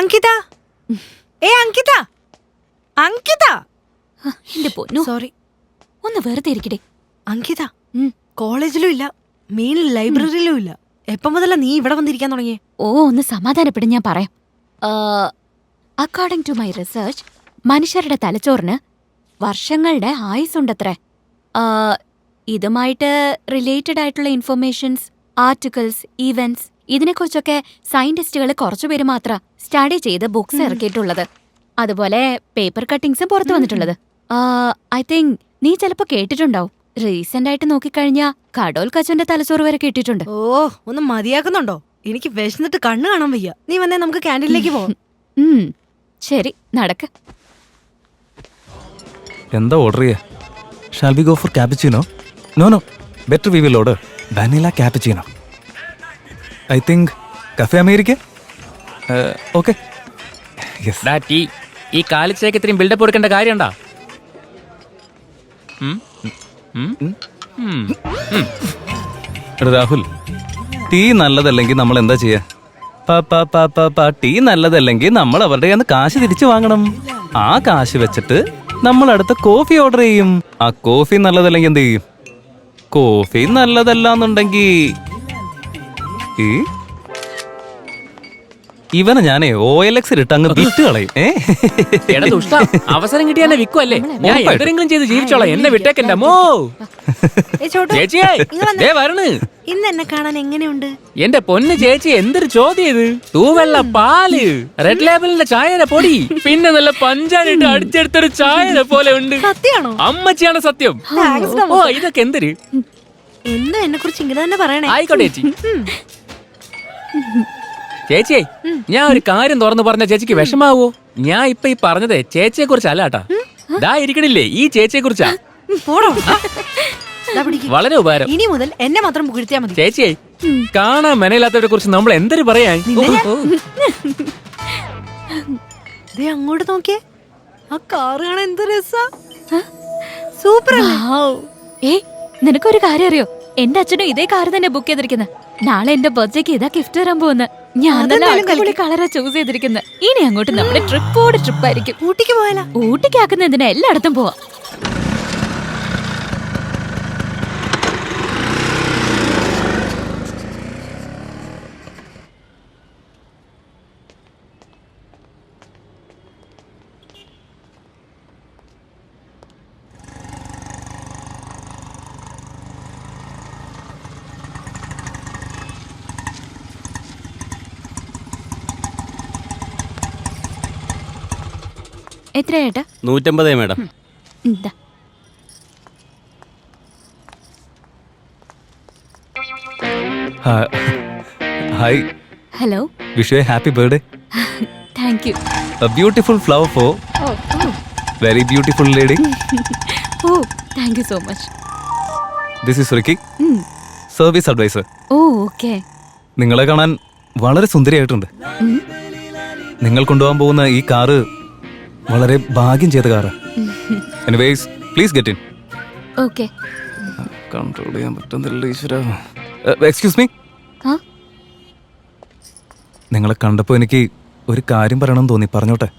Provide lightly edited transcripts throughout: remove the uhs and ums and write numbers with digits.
അങ്കിത, അങ്കിത, അങ്കിത. എന്റെ പൊന്നു, സോറി. ഒന്ന് വെറുതെ ഇരിക്കട്ടെ. അങ്കിത, കോളേജിലും ഇല്ല, മെയിൻ ലൈബ്രറിയിലും ഇല്ല. എപ്പം മുതലാ നീ ഇവിടെ വന്നിരിക്കാൻ തുടങ്ങിയേ? ഒന്ന് സമാധാനപ്പെടും, ഞാൻ പറയാം. അക്കോർഡിംഗ് ടു മൈ റിസർച്ച്, മനുഷ്യരുടെ തലച്ചോറിന് വർഷങ്ങളുടെ ആയുസുണ്ടത്രേ. ഇതുമായിട്ട് റിലേറ്റഡ് ആയിട്ടുള്ള ഇൻഫർമേഷൻസ്, ആർട്ടിക്കിൾസ്, ഈവന്റ്സ്, ഇതിനെക്കുറിച്ചൊക്കെ സയന്റിസ്റ്റുകൾ കുറച്ചുപേര് മാത്രം സ്റ്റഡി ചെയ്ത് ബുക്സ് ഇറക്കിയിട്ടുള്ളത്. അതുപോലെ പേപ്പർ കട്ടിങ്സും പുറത്തു വന്നിട്ടുള്ളത്. ഐ തിങ്ക് നീ ചിലപ്പോ കേട്ടിട്ടുണ്ടാവും. റീസെന്റ് ആയിട്ട് നോക്കിക്കഴിഞ്ഞാ കടോൽ കച്ചന്റെ തലച്ചോറ് വരെ കിട്ടിയിട്ടുണ്ട്. ഒന്ന് മതിയാക്കുന്നുണ്ടോ? എനിക്ക് വിശന്നിട്ട് കണ്ണ് കാണാൻ വയ്യ. നീ വന്നേ, നമുക്ക് ക്യാൻറ്റീനിലേക്ക് പോവാം. ശരി, നടക്ക്. എന്താ ഓർഡർ ചെയ്യാ? Shall we go for cappuccino? No, better we will order vanilla cappuccino. I think cafe America. Okay. ഈ കാലിച്ചേക്ക് ഇത്രയും ബിൽഡപ്പ് കൊടുക്കേണ്ട കാര്യമുണ്ടോ? രാഹുൽ, ടീ നല്ലതല്ലെങ്കിൽ നമ്മൾ എന്താ ചെയ്യാ? ടീ നല്ലതല്ലെങ്കിൽ നമ്മൾ അവരുടെ കയ്യിൽ നിന്ന് കാശ് തിരിച്ചു വാങ്ങണം. ആ കാശ് വെച്ചിട്ട് നമ്മൾ അടുത്ത കോഫി ഓർഡർ ചെയ്യും. ആ കോഫി നല്ലതല്ലെങ്കിൽ എന്ത് ചെയ്യും? കോഫി നല്ലതല്ലാന്നുണ്ടെങ്കിൽ ഇവനെ ഞാനേ OLX ഇട്ട് അങ്ങ് വിറ്റ് കളയും. അവസരം കിട്ടിയ വിൽക്കും അല്ലേ? ഞാൻ എന്തെങ്കിലും ചെയ്ത് ജീവിച്ചോളാം. എന്നെ വിട്ടേക്കണ്ട മോ. ഇന്ന് എന്നെ കാണാൻ എങ്ങനെയുണ്ട്? എന്റെ പൊന്ന് ചേച്ചി, എന്തൊരു ചോദ്യം ഇത്! തൂവെള്ള പാല്, റെഡ് ലേബലിന്റെ ചായയുടെ പൊടി, പിന്നെ നല്ല പഞ്ചാരിട്ട് അടിച്ചെടുത്തൊരു ചായയുടെ പോലെ ഉണ്ട്. സത്യമാണോ? അമ്മച്ചിയാണ് സത്യം. ഓ, ഇതൊക്കെ എന്തൊരു എന്താ എന്നെ കുറിച്ച് ഇങ്ങനെ തന്നെ പറയണേ? ആയിക്കോട്ടെ ചേച്ചി. ചേച്ചിയെ, ഞാൻ ഒരു കാര്യം തുറന്നു പറഞ്ഞ ചേച്ചിക്ക് വിഷമാവോ? ഞാൻ ഇപ്പൊ ഈ പറഞ്ഞതേ ചേച്ചിയെ കുറിച്ചല്ല കേട്ടാ. ദാ ഇരിക്കണില്ലേ, ഈ ചേച്ചിയെ കുറിച്ചാ. വളരെ ഉപകാരം. ഇനി മുതൽ എന്നെ മാത്രം പുകഴ്ത്തിയാ മതി. ചേച്ചിയെ, കാണാൻ മെനയില്ലാത്തവരെ കുറിച്ച് നമ്മൾ എന്തൊരു പറയാൻ. അങ്ങോട്ട് നോക്കിയേ, ആ കാറ് കാണാൻ എന്ത് രസാ. സൂപ്പർ. നിനക്കൊരു കാര്യം അറിയോ? എന്റെ അച്ഛനും ഇതേ കാർ തന്നെ ബുക്ക് ചെയ്തിരിക്കുന്നത്. നാളെ എന്റെ ബർത്ത്ഡേക്ക് ഇതാ ഗിഫ്റ്റ് തരാൻ പോകുന്ന. ഞാൻ തന്നെ കളറാ ചൂസ് ചെയ്തിരിക്കുന്നത്. ഇനി അങ്ങോട്ട് നമ്മുടെ ട്രിപ്പായിരിക്കും. ഊട്ടിക്ക് പോയാലോ? ഊട്ടിക്കാക്കുന്ന എന്തിനാ, എല്ലായിടത്തും പോവാ. എത്രയാ ഏട്ടാ? 150 madam. Hi. Hello. Wish you a happy birthday. Thank you. A beautiful flower for very beautiful lady. Oh, thank you so much. This is Ricky, service advisor. Oh, okay. നിങ്ങളെ കാണാൻ വളരെ സുന്ദരിയായിട്ടുണ്ട്. നിങ്ങൾ കൊണ്ടുപോകാൻ പോകുന്ന ഈ കാറ് വളരെ ഭാഗ്യം ചെയ്ത car. Anyways, please get in. Okay. Control ചെയ്യാൻ പറ്റുന്നില്ല ഈശ്വര. Excuse me. നിങ്ങളെ കണ്ടപ്പോൾ എനിക്ക് ഒരു കാര്യം പറയണമെന്ന് തോന്നി, പറഞ്ഞോട്ടെ?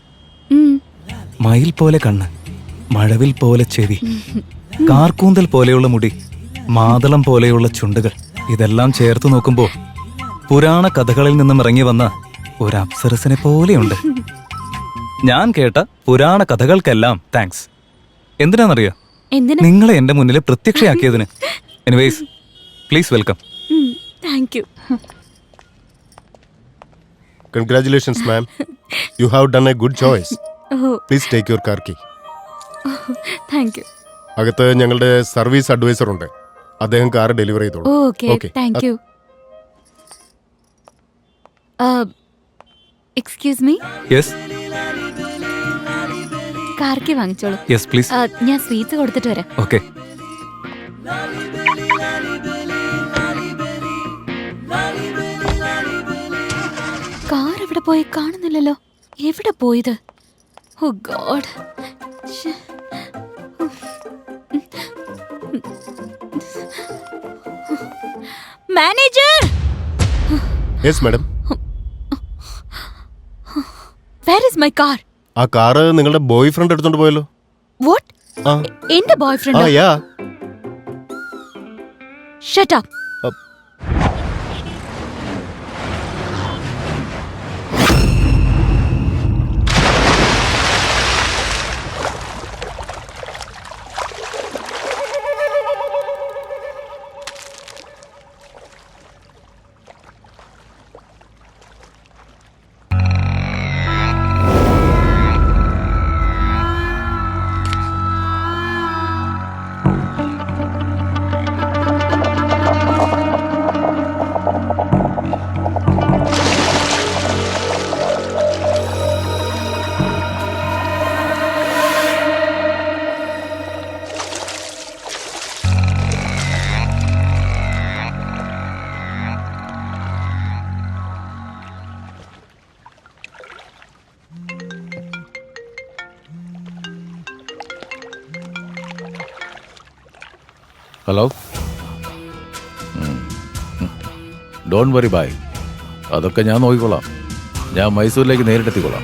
മയിൽ പോലെ കണ്ണ്, മഴവിൽ പോലെ ചെവി, കാർക്കൂന്തൽ പോലെയുള്ള മുടി, മാതളം പോലെയുള്ള ചുണ്ടുകൾ, ഇതെല്ലാം ചേർത്ത് നോക്കുമ്പോൾ പുരാണ കഥകളിൽ നിന്നും ഇറങ്ങി വന്ന ഒരു അപ്സരസിനെ പോലെയുണ്ട്. ഞാൻ കേട്ട പുരാണ കഥകൾക്കെല്ലാം താങ്ക്സ്. എന്തിനാണെന്നറിയോ? നിങ്ങളെ എന്റെ മുന്നിൽ പ്രത്യക്ഷയാക്കിയതിന്. Anyways, please welcome. Thank you. Congratulations, ma'am. You have done a good choice. Please take your car key. Thank you. അകത്ത് ഞങ്ങളുടെ സർവീസ് അഡ്വൈസർ ഉണ്ട്. അദ്ദേഹം കാർ ഡെലിവറി ചെയ്തോളൂ. Okay, thank you. Excuse me. Yes. കാർക്കി വാങ്ങിച്ചോളൂ. Yes please. ഞാൻ sweets കൊടുത്തിട്ട് വരാം. ഓക്കെ. കാർ എവിടെ പോയി? കാണുന്നില്ലല്ലോ. എവിടെ പോയത്? Oh god. Manager. Yes madam. Where is my car? ആ കാറ് നിങ്ങളുടെ ബോയ് ഫ്രണ്ട് എടുത്തോണ്ട് പോയല്ലോ. What? ആ എന്റെ boyfriend? Yeah. Shut up. Hello. Don't worry ബായ്, അതൊക്കെ ഞാൻ നോക്കിക്കോളാം. ഞാൻ മൈസൂരിലേക്ക് നേരിട്ടെത്തിക്കോളാം.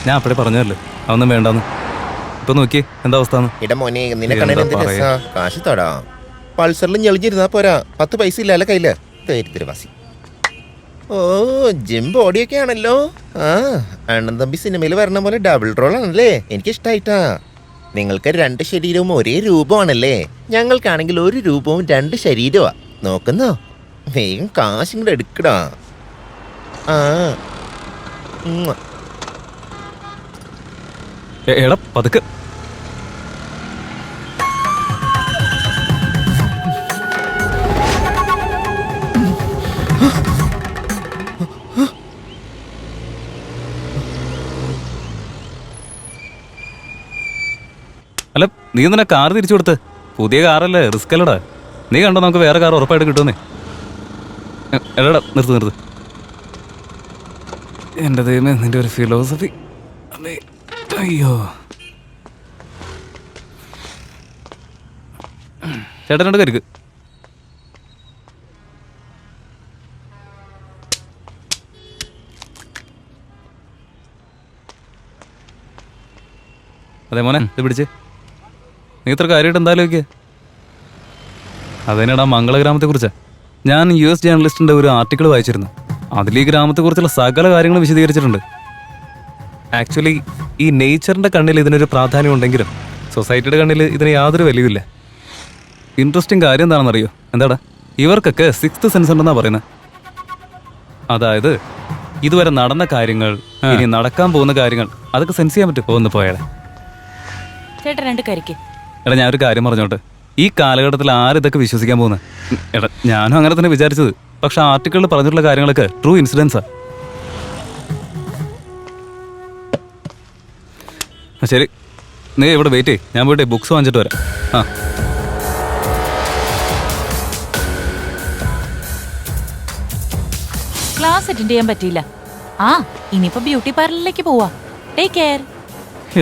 ഞാൻ അപ്പഴേ പറഞ്ഞല്ലേ അതൊന്നും വേണ്ടാന്ന്. ഇപ്പൊ നോക്കിയേ എന്താ അവസ്ഥ. ഇട മോനെ കാശ് തടാ. പൾസറിൽ ഞെളിഞ്ഞിരുന്നാ പോരാ, 10 പൈസ ഇല്ലല്ലോ കയ്യില്. ദരിദ്രവാസി. ഓ, ജിം ബോഡിയൊക്കെ ആണല്ലോ. ആ, അണ്ണൻ തമ്പി സിനിമയിൽ വരണ പോലെ ഡബിൾ റോൾ ആണല്ലേ. എനിക്കിഷ്ടായിട്ടാ. നിങ്ങൾക്ക് 2 ശരീരവും ഒരേ രൂപമാണല്ലേ. ഞങ്ങൾക്കാണെങ്കിൽ 1 രൂപവും 2 ശരീരമാ. നോക്കുന്നോ? വേഗം കാശ് ഇങ്ങോട്ട് എടുക്കടാ. ആ, എടാ പതുക്കെ. അല്ല നീ എന്തിനാ കാർ തിരിച്ചു കൊടുത്ത്? പുതിയ കാറല്ലേ, റിസ്ക് അല്ലടാ. നീ കണ്ടോ നമുക്ക് വേറെ കാർ ഉറപ്പായിട്ട് കിട്ടുമെന്നേ. എടാ നിർത്ത്. എൻ്റെ ദൈവമേ, നിന്റെ ഒരു ഫിലോസഫി. അയ്യോ ചേട്ടനോട് കരുക്ക്. അതെ മോനെ, ഇത് പിടിച്ച്. നീ ഇത്ര കാര്യമായിട്ട് എന്തായാലും നോക്കിയേ. അതിനാണ് ആ മംഗളഗ്രാമത്തെ കുറിച്ച്. ഞാൻ US ജേർണലിസ്റ്റിന്റെ ഒരു ആർട്ടിക്കിൾ വായിച്ചിരുന്നു. അതിൽ ഈ ഗ്രാമത്തെക്കുറിച്ചുള്ള സകല കാര്യങ്ങളും വിശദീകരിച്ചിട്ടുണ്ട്. ആക്ച്വലി ഈ നേച്ചറിന്റെ കണ്ണിൽ ഇതിനൊരു പ്രാധാന്യം ഉണ്ടെങ്കിലും സൊസൈറ്റിയുടെ കണ്ണിൽ ഇതിന് യാതൊരു വിലയുമില്ല. ഇൻട്രസ്റ്റിംഗ് കാര്യം എന്താണെന്നറിയോ? എന്താടാ, ഇവർക്കൊക്കെ 6th സെൻസ് ഉണ്ടെന്നാ പറയുന്നത്. അതായത് ഇതുവരെ നടന്ന കാര്യങ്ങൾ, ഇനി നടക്കാൻ പോകുന്ന കാര്യങ്ങൾ, അതൊക്കെ സെൻസ് ചെയ്യാൻ പറ്റും. ഒന്ന് പോയാലേ. എടാ ഞാനൊരു കാര്യം പറഞ്ഞോട്ടെ, ഈ കാലഘട്ടത്തിൽ ആരിതൊക്കെ വിശ്വസിക്കാൻ പോകുന്നത്? എടാ ഞാനും അങ്ങനെ തന്നെ വിചാരിച്ചത്. പക്ഷെ ആർട്ടിക്കിളിൽ പറഞ്ഞിട്ടുള്ള കാര്യങ്ങളൊക്കെ ട്രൂ ഇൻസിഡൻസാ. ശരി, നീ ഇവിടെ വെയിറ്റ് ചെയ്യ്. ഞാൻ പോയിട്ട് ബുക്സ് വാങ്ങിച്ചിട്ട് വരാം. ആ ക്ലാസ് അറ്റൻഡ് ചെയ്യാൻ പറ്റിയില്ല. ആ, ഇനിയിപ്പോ ബ്യൂട്ടി പാർലറിലേക്ക് പോവാ. Take care.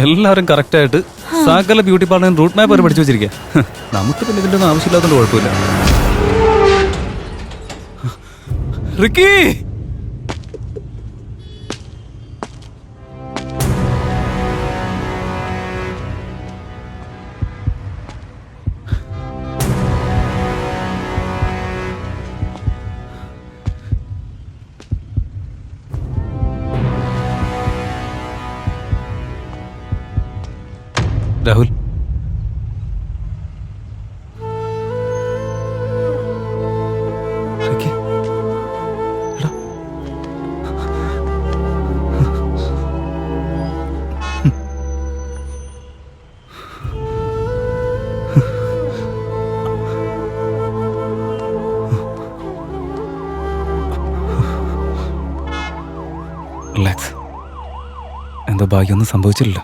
എല്ലാവരും കറക്റ്റായിട്ട് സകല ബ്യൂട്ടി പാർലറിന് റൂട്ട് മാപ്പ് വരെ പഠിച്ചു വെച്ചിരിക്കുക. നമുക്ക് പിന്നെ ഇതിൻ്റെ ഒന്നും ആവശ്യമില്ലാത്തതുകൊണ്ട് കുഴപ്പമില്ല. Ricky, Rahul, relax. എന്താ ഭാഗ്യമൊന്നും സംഭവിച്ചില്ലല്ലോ.